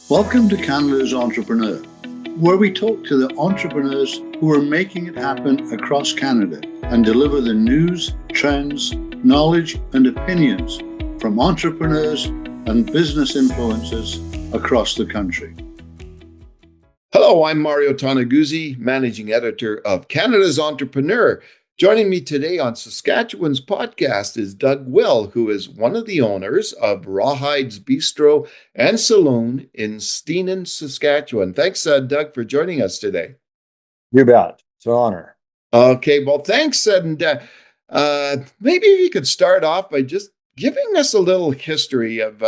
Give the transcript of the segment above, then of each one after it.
Welcome to Canada's Entrepreneur, where we talk to the entrepreneurs who are making it happen across Canada and deliver the news, trends, knowledge, and opinions from entrepreneurs and business influencers across the country. Hello, I'm Mario Tonaguzzi, Managing Editor of Canada's Entrepreneur. Joining me today on Saskatchewan's podcast is Doug Will, who is one of the owners of Rawhides Bistro and Saloon in Stenen, Saskatchewan. Thanks, Doug, for joining us today. You bet. It's an honor. Okay, well, thanks. And maybe you could start off by just giving us a little history of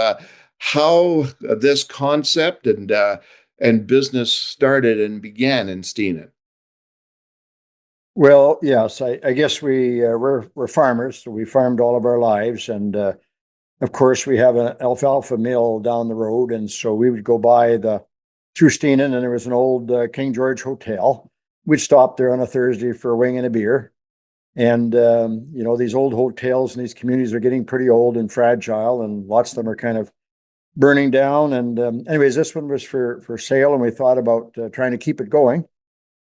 how this concept and business started and began in Stenen. Well, yes, I guess we're farmers, so we farmed all of our lives, and of course we have an alfalfa mill down the road, and so we would go by through Stenen, and there was an old King George hotel. We'd stop there on a Thursday for a wing and a beer, and these old hotels and these communities are getting pretty old and fragile, and lots of them are kind of burning down. And anyways, this one was for sale, and we thought about trying to keep it going.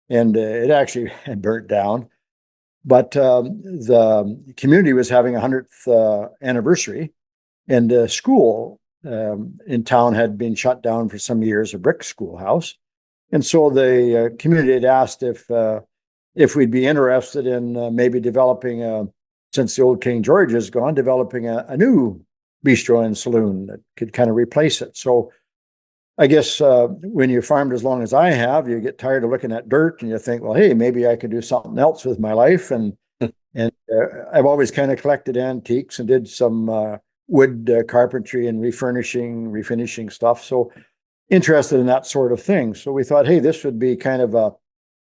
And it actually had burnt down. But the community was having a 100th anniversary, and the school in town had been shut down for some years, a brick schoolhouse. And so the community had asked if we'd be interested in maybe developing, since the old King George is gone, developing a new bistro and saloon that could kind of replace it. So I guess when you farmed as long as I have, you get tired of looking at dirt and you think, well, hey, maybe I could do something else with my life. And I've always kind of collected antiques and did some wood carpentry and refinishing stuff. So interested in that sort of thing. So we thought, hey, this would be kind of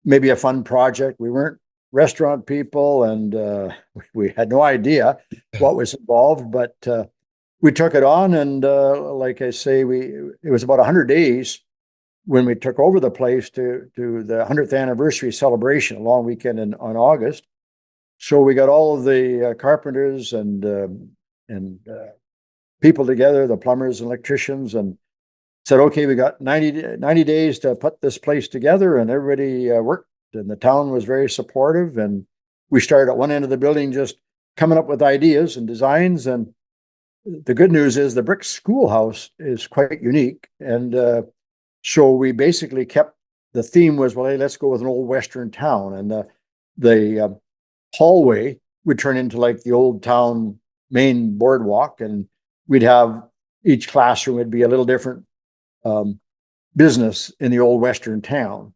maybe a fun project. We weren't restaurant people, and we had no idea what was involved, but we took it on, and like I say, it was about 100 days when we took over the place to the 100th anniversary celebration, a long weekend on August. So we got all of the carpenters and people together, the plumbers and electricians, and said, okay, we got 90 days to put this place together, and everybody worked, and the town was very supportive. And we started at one end of the building just coming up with ideas and designs. And the good news is the brick schoolhouse is quite unique. And so we basically kept the theme was, well, hey, let's go with an old Western town. And the hallway would turn into like the old town main boardwalk. And we'd have each classroom would be a little different business in the old Western town.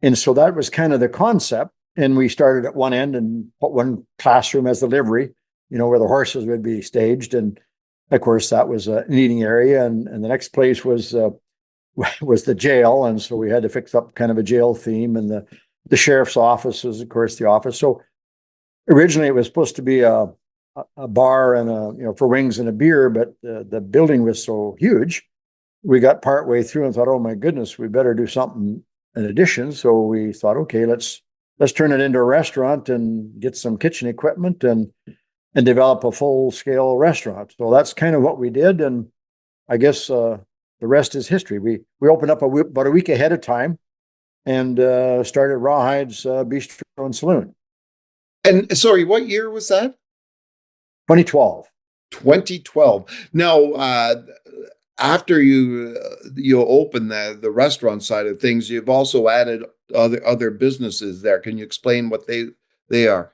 And so that was kind of the concept. And we started at one end and put one classroom as the livery, where the horses would be staged. And of course, that was an eating area, and the next place was the jail, and so we had to fix up kind of a jail theme. And the sheriff's office was, of course, the office. So originally, it was supposed to be a bar and for wings and a beer, but the building was so huge, we got partway through and thought, oh my goodness, we better do something in addition. So we thought, okay, let's turn it into a restaurant and get some kitchen equipment and develop a full-scale restaurant. So that's kind of what we did, and I guess the rest is history. We opened up about a week ahead of time and started Rawhides Bistro and Saloon. And sorry, what year was that? 2012. 2012. Now, after you open the restaurant side of things, you've also added other businesses there. Can you explain what they are?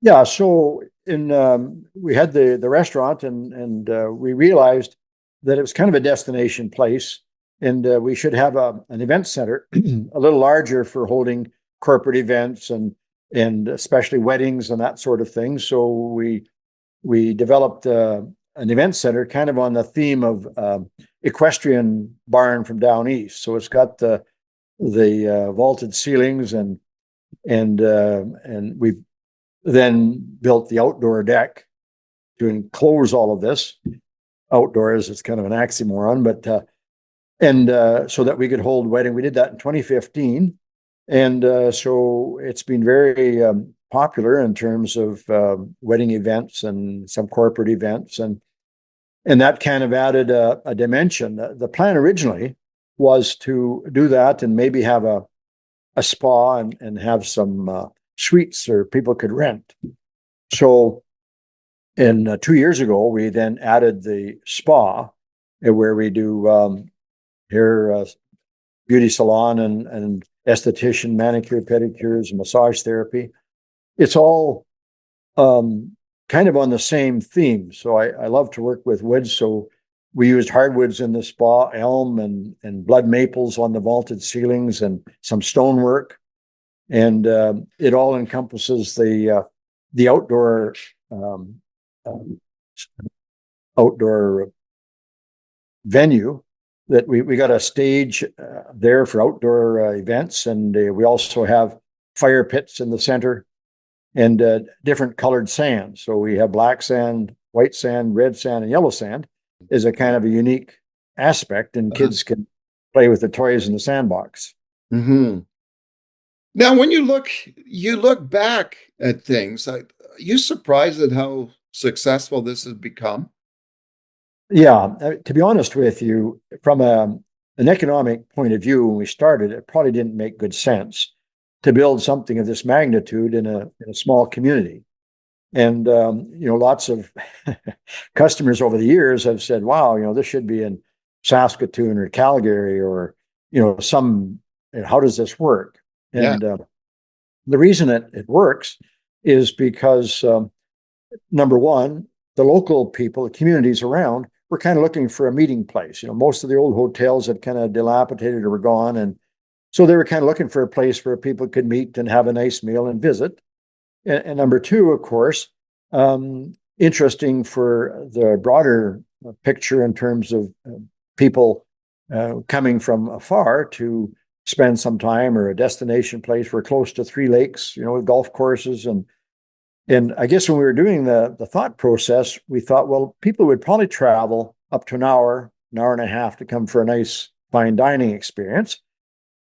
Yeah, so we had the restaurant, and we realized that it was kind of a destination place, and we should have an event center a little larger for holding corporate events and especially weddings and that sort of thing. So we developed an event center kind of on the theme of equestrian barn from down east. So it's got the vaulted ceilings, and we then built the outdoor deck to enclose all of this. Outdoors, it's kind of an oxymoron, but so that we could hold wedding. We did that in 2015, and so it's been very popular in terms of wedding events and some corporate events, and that kind of added a dimension. The plan originally was to do that and maybe have a spa and have some suites or people could rent. So in 2 years ago, we then added the spa where we do hair, beauty salon and esthetician, manicure, pedicures, massage therapy. It's all kind of on the same theme. So I love to work with woods. So we used hardwoods in the spa, elm and blood maples on the vaulted ceilings and some stonework. And it all encompasses the outdoor outdoor venue that we got a stage there for outdoor events, and we also have fire pits in the center and different colored sand. So we have black sand, white sand, red sand, and yellow sand is a kind of a unique aspect, and kids can play with the toys in the sandbox. Mm-hmm. Now, when you look back at things, are you surprised at how successful this has become? Yeah, to be honest with you, from an economic point of view, when we started, it probably didn't make good sense to build something of this magnitude in a small community. And lots of customers over the years have said, "Wow, this should be in Saskatoon or Calgary or some. How does this work?" Yeah. And the reason it works is because number one, the local people, the communities around, were kind of looking for a meeting place. Most of the old hotels had kind of dilapidated or were gone, and so they were kind of looking for a place where people could meet and have a nice meal and visit. And number two, of course, interesting for the broader picture in terms of people coming from afar to spend some time, or a destination place. We're close to 3 lakes, with golf courses. And I guess when we were doing the thought process, we thought, well, people would probably travel up to an hour and a half to come for a nice fine dining experience.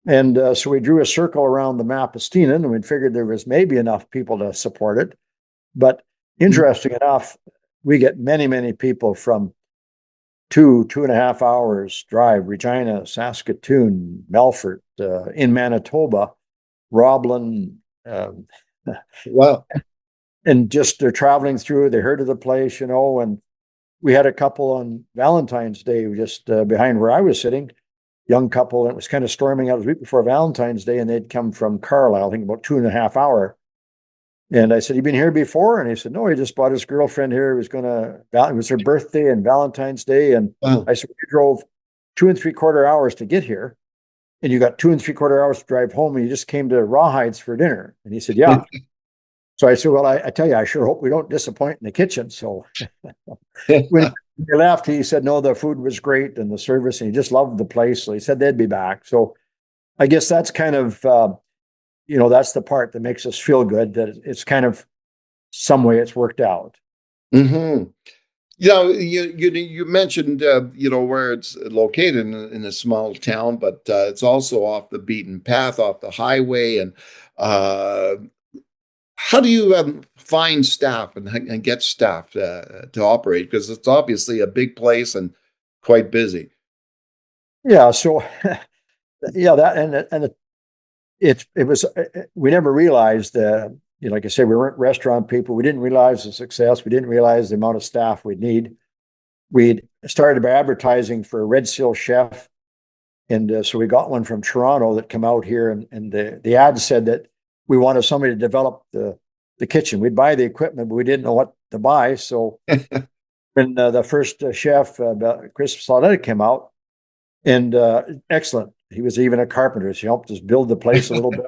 And so we drew a circle around the map of Stenen, and we figured there was maybe enough people to support it. But interesting enough, we get many, many people from 2.5 hours drive, Regina, Saskatoon, Melfort, in Manitoba, Roblin. Wow. And just they're traveling through, they heard of the place, and we had a couple on Valentine's Day, just behind where I was sitting, young couple, and it was kind of storming out. It was the week before Valentine's Day, and they'd come from Carlisle, I think about 2.5 hours. And I said, "You been here before?" And he said, "No, he just bought his girlfriend here. It was her birthday and Valentine's Day." And I said, "You drove 2.75 hours to get here, and you got 2.75 hours to drive home, and you just came to Rawhides for dinner." And he said, "Yeah." So I said, "Well, I tell you, I sure hope we don't disappoint in the kitchen." So when he left, he said, "No, the food was great and the service, and he just loved the place." So he said they'd be back. So I guess that's kind of, that's the part that makes us feel good, that it's kind of some way it's worked out. Mm-hmm. You mentioned where it's located in a small town, but it's also off the beaten path, off the highway. And how do you find staff and get staff to operate? Because it's obviously a big place and quite busy. Yeah. So yeah, that and it was, we never realized that, like I said, we weren't restaurant people. We didn't realize the success. We didn't realize the amount of staff we'd need. We'd started by advertising for a Red Seal chef. And so we got one from Toronto that came out here, and the ad said that we wanted somebody to develop the kitchen. We'd buy the equipment, but we didn't know what to buy. So when the first chef, Chris Stenen, came out, and excellent. He was even a carpenter. So he helped us build the place a little bit.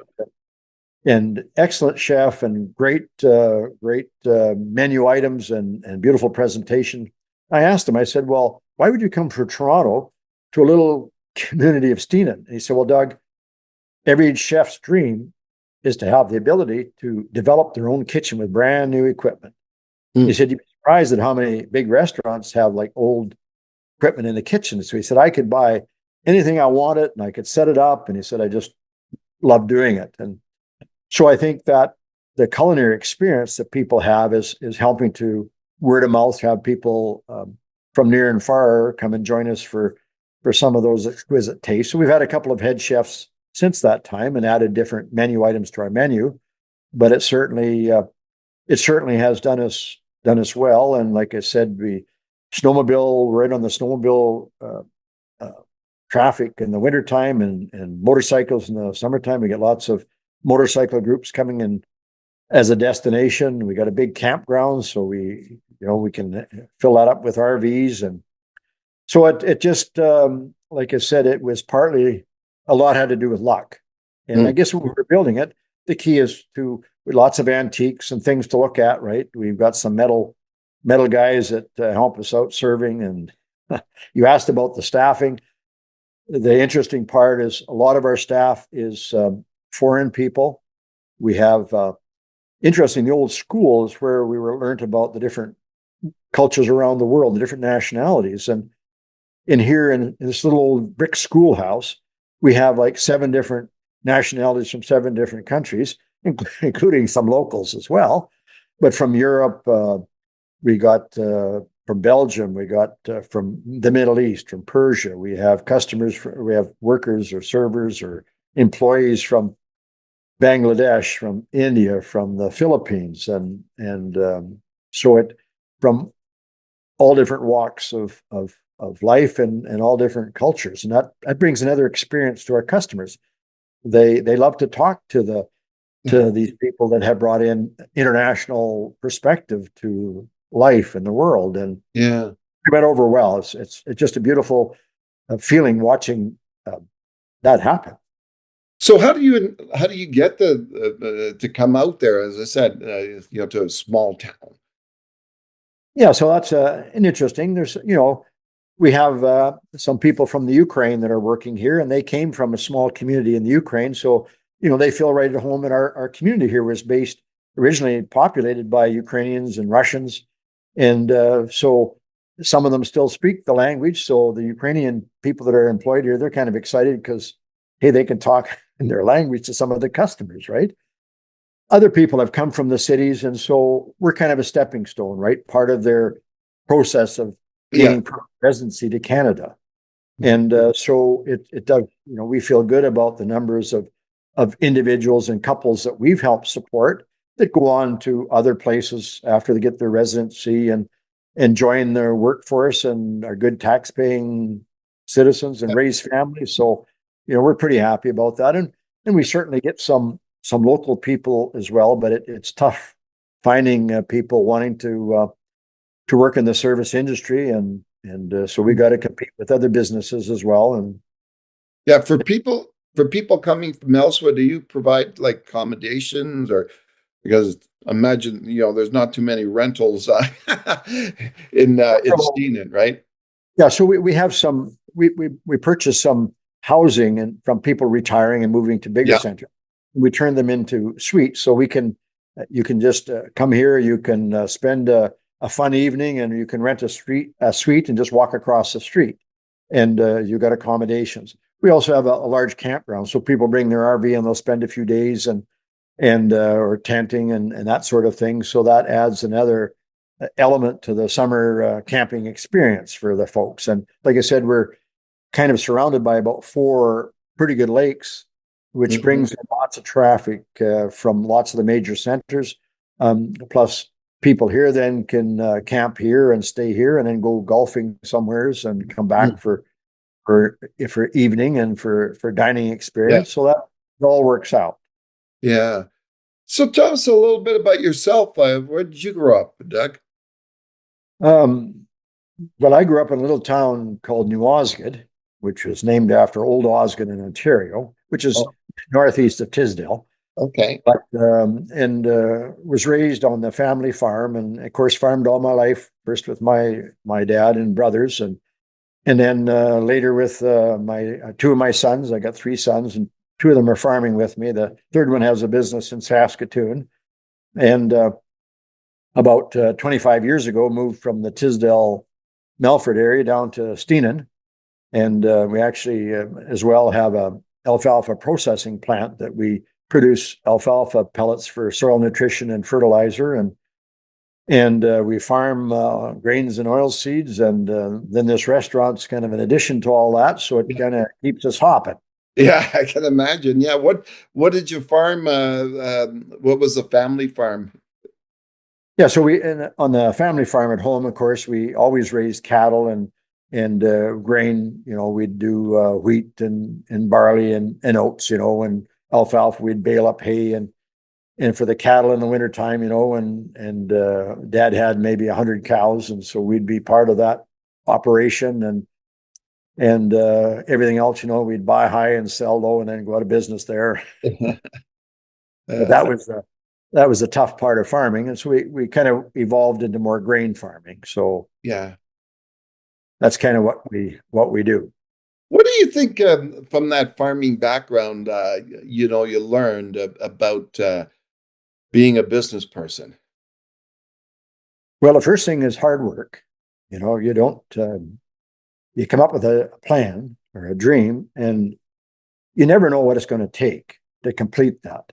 And excellent chef, and great menu items and beautiful presentation. I asked him, I said, "Well, why would you come from Toronto to a little community of Stenen?" And he said, "Well, Doug, every chef's dream is to have the ability to develop their own kitchen with brand new equipment." He said, "You'd be surprised at how many big restaurants have like old equipment in the kitchen." So he said, "I could buy anything I wanted and I could set it up." And he said, "I just love doing it." And so I think that the culinary experience that people have is helping to word of mouth, have people from near and far come and join us for for some of those exquisite tastes. So we've had a couple of head chefs since that time and added different menu items to our menu, but it certainly has done us well. And like I said, we snowmobile right on the snowmobile traffic in the wintertime and motorcycles in the summertime. We get lots of motorcycle groups coming in as a destination. We got a big campground, so we can fill that up with RVs. And so it just, like I said, it was partly, a lot had to do with luck. And I guess when we were building it, the key is to lots of antiques and things to look at, right? We've got some metal guys that help us out serving. And you asked about the staffing. The interesting part is a lot of our staff is foreign people. We have, interesting, the old school is where we learned about the different cultures around the world, the different nationalities. And here in this little old brick schoolhouse, we have like 7 different nationalities from 7 different countries, including some locals as well. But from Europe, we got from Belgium, we got from the Middle East, from Persia. We have customers, we have workers or servers or employees from Bangladesh, from India, from the Philippines, and so it from all different walks of life and all different cultures, and that brings another experience to our customers. They love to talk to these people that have brought in international perspective to life and the world, and Yeah. it went over well. It's just a beautiful feeling watching that happen. So how do you get to come out there, as I said, to a small town? Yeah, so that's an interesting. There's, we have some people from the Ukraine that are working here, and they came from a small community in the Ukraine. So, they feel right at home. And our community here was originally populated by Ukrainians and Russians. And so some of them still speak the language. So the Ukrainian people that are employed here, they're kind of excited because, hey, they can talk in their language to some of the customers, right? Other people have come from the cities, and so we're kind of a stepping stone, right? Part of their process of gaining residency to Canada. And so it does, we feel good about the numbers of individuals and couples that we've helped support that go on to other places after they get their residency and join their workforce and are good tax-paying citizens and raise families. So, we're pretty happy about that. And we certainly get some local people as well, but it's tough finding people wanting to work in the service industry, and so we got to compete with other businesses as well. And Yeah, for people coming from elsewhere, do you provide like accommodations, or because imagine there's not too many rentals in Stenen, right? Yeah, so we have some we purchased some housing and from people retiring and moving to bigger centers. We turn them into suites, so you can just come here. You can spend a fun evening, and you can rent a suite and just walk across the street, and you got accommodations. We also have a large campground, so people bring their RV and they'll spend a few days and or tenting and that sort of thing. So that adds another element to the summer camping experience for the folks. And like I said, we're kind of surrounded by about 4 pretty good lakes, which brings in lots of traffic from lots of the major centers. Plus, people here then can camp here and stay here, and then go golfing somewheres and come back for evening and for dining experience. So that it all works out. Yeah. So tell us a little bit about yourself. Where did you grow up, Doug? Well, I grew up in a little town called New Osgood, which was named after Old Osgood in Ontario, which is northeast of Tisdale. Okay. But was raised on the family farm, and of course farmed all my life. First with my dad and brothers, and then later with my 2 of my sons. I got 3 sons, and 2 of them are farming with me. The third one has a business in Saskatchewan, and about 25 years ago moved from the Tisdale Melfort area down to Stenen, and we actually as well have a alfalfa processing plant that we produce alfalfa pellets for soil nutrition and fertilizer, And we farm grains and oil seeds, and then this restaurant's kind of an addition to all that, so it kind of keeps us hopping. Yeah, I can imagine. Yeah, what did you farm? What was the family farm? Yeah, so on the family farm at home, of course, we always raised cattle and grain. You know, we'd do wheat and barley and oats. You know, and alfalfa. We'd bale up hay and for the cattle in the wintertime, you know, and Dad had maybe 100 cows, and so we'd be part of that operation and everything else. You know, we'd buy high and sell low, and then go out of business there. But that was the tough part of farming, and so we kind of evolved into more grain farming. So yeah. that's kind of what we do. What do you think from that farming background? You know, you learned about being a business person. Well, the first thing is hard work. You know, you don't you come up with a plan or a dream, and you never know what it's going to take to complete that.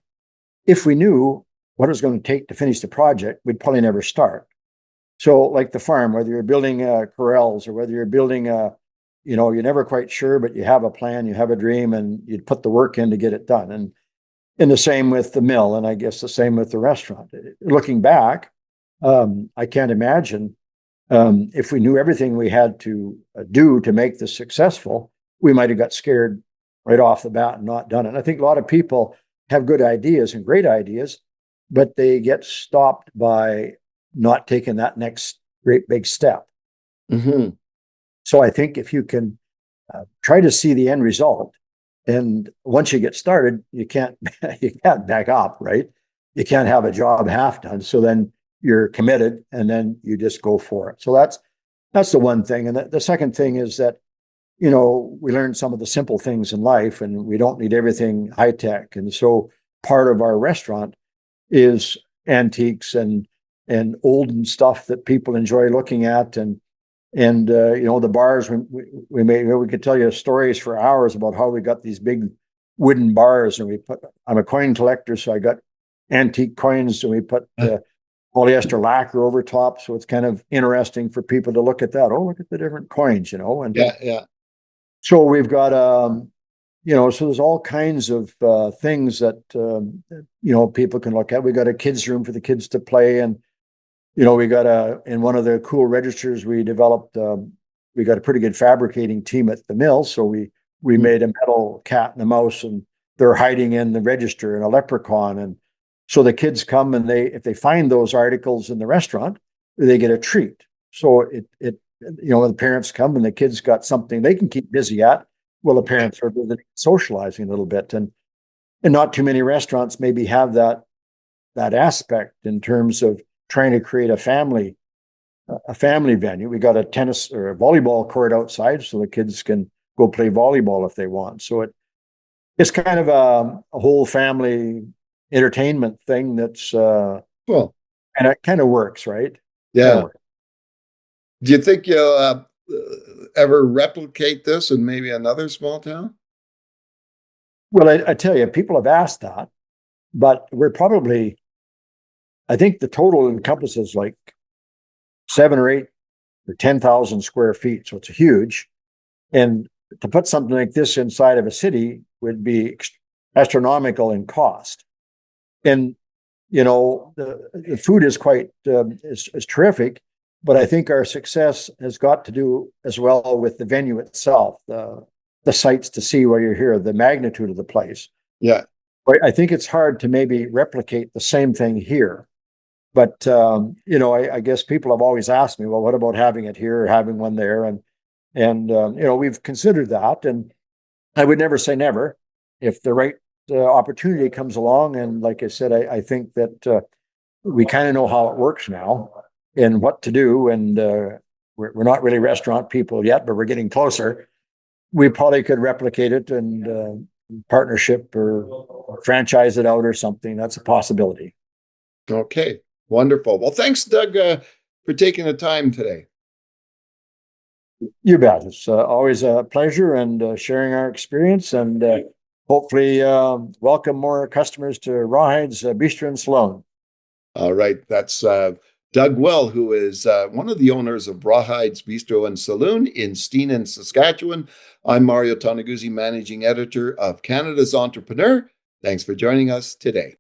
If we knew what it was going to take to finish the project, we'd probably never start. So, like the farm, whether you're building corrals or whether you're building you know, you're never quite sure, but you have a plan, you have a dream, and you'd put the work in to get it done. And the same with the mill, and I guess the same with the restaurant. Looking back, I can't imagine if we knew everything we had to do to make this successful, we might have got scared right off the bat and not done it. And I think a lot of people have good ideas and great ideas, but they get stopped by not taking that next great big step. Mm-hmm. So I think if you can try to see the end result, and once you get started, you can't back up, right? You can't have a job half done. So then you're committed, and then you just go for it. So that's the one thing. And the second thing is that, you know, we learn some of the simple things in life, and we don't need everything high tech. And so part of our restaurant is antiques and olden stuff that people enjoy looking at, and you know, the bars we could tell you stories for hours about how we got these big wooden bars, and I'm a coin collector, so I got antique coins, and we put polyester lacquer over top, so it's kind of interesting for people to look at that. Oh, look at the different coins, you know. And yeah. So we've got you know, so there's all kinds of things that you know, people can look at. We got a kids room for the kids to play, and you know, we got in one of the cool registers we developed, we got a pretty good fabricating team at the mill. So we made a metal cat and a mouse, and they're hiding in the register, and a leprechaun. And so the kids come, and if they find those articles in the restaurant, they get a treat. So you know, the parents come and the kids got something they can keep busy at. Well, the parents are socializing a little bit, and not too many restaurants maybe have that aspect in terms of trying to create a family venue. We got a tennis or a volleyball court outside, so the kids can go play volleyball if they want. So it's kind of a whole family entertainment thing that's Cool. And it kind of works, right? Yeah. Do you think you'll ever replicate this in maybe another small town? Well, I tell you, people have asked that, but we're probably, I think the total encompasses like 7 or 8 or 10,000 square feet. So it's huge. And to put something like this inside of a city would be astronomical in cost. And, you know, the food is quite, is terrific, but I think our success has got to do as well with the venue itself, the sights to see while you're here, the magnitude of the place. Yeah. I think it's hard to maybe replicate the same thing here. But, you know, I guess people have always asked me, well, what about having it here or having one there? And you know, we've considered that. And I would never say never if the right opportunity comes along. And like I said, I think that we kind of know how it works now and what to do. And we're not really restaurant people yet, but we're getting closer. We probably could replicate it and partnership or franchise it out or something. That's a possibility. Okay. Wonderful. Well, thanks, Doug, for taking the time today. You bet. It's always a pleasure, and sharing our experience, and hopefully welcome more customers to Rawhides Bistro and Salon. All right. That's Doug Doug Well, who is one of the owners of Rawhides Bistro and Saloon in Stenen, Saskatchewan. I'm Mario Toneguzzi, managing editor of Canada's Entrepreneur. Thanks for joining us today.